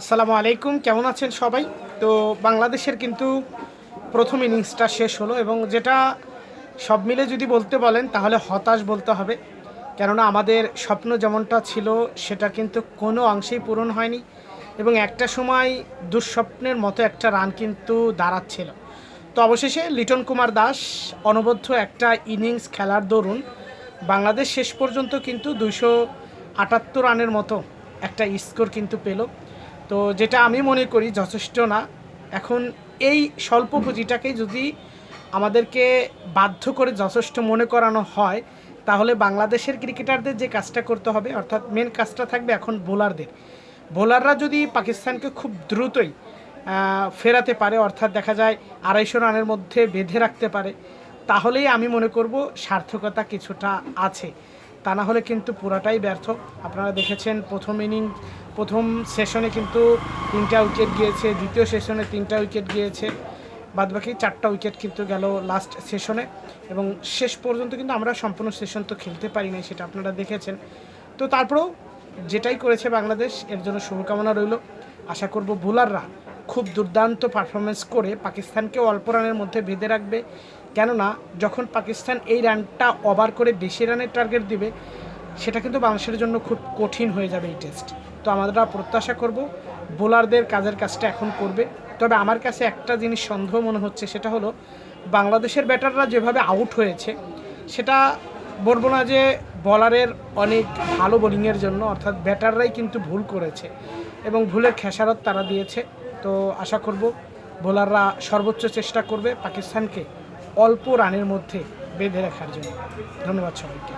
আসসালামু আলাইকুম, কেমন আছেন সবাই? তো বাংলাদেশের কিন্তু প্রথম ইনিংসটা শেষ হলো এবং যেটা সব মিলে যদি বলতে বলেন তাহলে হতাশ বলতে হবে। কেননা আমাদের স্বপ্ন যেমনটা ছিল সেটা কিন্তু কোনো অংশেই পূরণ হয়নি এবং একটা সময় দুঃস্বপ্নের মতো একটা রান কিন্তু দাঁড়াচ্ছিল। তো অবশেষে লিটন কুমার দাস অনবদ্য একটা ইনিংস খেলার দরুন বাংলাদেশ শেষ পর্যন্ত কিন্তু 278 রানের মতো একটা স্কোর কিন্তু পেল। তো যেটা আমি মনে করি যথেষ্ট না। এখন এই স্বল্প পুঁজিটাকেই যদি আমাদেরকে বাধ্য করে যথেষ্ট মনে করানো হয়, তাহলে বাংলাদেশের ক্রিকেটারদের যে কাজটা করতে হবে, অর্থাৎ মেন কাজটা থাকবে এখন বোলারদের। বোলাররা যদি পাকিস্তানকে খুব দ্রুতই ফেরাতে পারে, অর্থাৎ দেখা যায় 250 রানের মধ্যে বেঁধে রাখতে পারে, তাহলেই আমি মনে করব সার্থকতা কিছুটা আছে। তা না হলে কিন্তু পুরাটাই ব্যর্থ। আপনারা দেখেছেন প্রথম সেশনে কিন্তু 3টা উইকেট গিয়েছে, দ্বিতীয় সেশনে 3টা উইকেট গিয়েছে, বাদবাকি 4টা উইকেট কিন্তু গেল লাস্ট সেশনে এবং শেষ পর্যন্ত কিন্তু আমরা সম্পূর্ণ সেশন তো খেলতে পারি নাই, সেটা আপনারা দেখেছেন। তো তারপরেও যেটাই করেছে বাংলাদেশ, এর জন্য শুভকামনা রইল। আশা করব বোলাররা খুব দুর্দান্ত পারফরমেন্স করে পাকিস্তানকেও অল্প রানের মধ্যে বেঁধে রাখবে। কেননা যখন পাকিস্তান এই রানটা ওভার করে বেশি রানের টার্গেট দিবে, সেটা কিন্তু বাংলাদেশের জন্য খুব কঠিন হয়ে যাবে এই টেস্ট। তো আমরা প্রত্যাশা করব বোলারদের কাজের কাজটা এখন করবে। তবে আমার কাছে একটা জিনিস সন্দেহ মনে হচ্ছে, সেটা হলো বাংলাদেশের ব্যাটাররা যেভাবে আউট হয়েছে, সেটা বলবো না যে বলারের অনেক ভালো বোলিংয়ের জন্য, অর্থাৎ ব্যাটাররাই কিন্তু ভুল করেছে এবং ভুলের খেসারত তারা দিয়েছে। তো আশা করব বোলাররা সর্বোচ্চ চেষ্টা করবে পাকিস্তানকে অল্প রানের মধ্যে বেঁধে রাখার জন্য। ধন্যবাদ সবাইকে।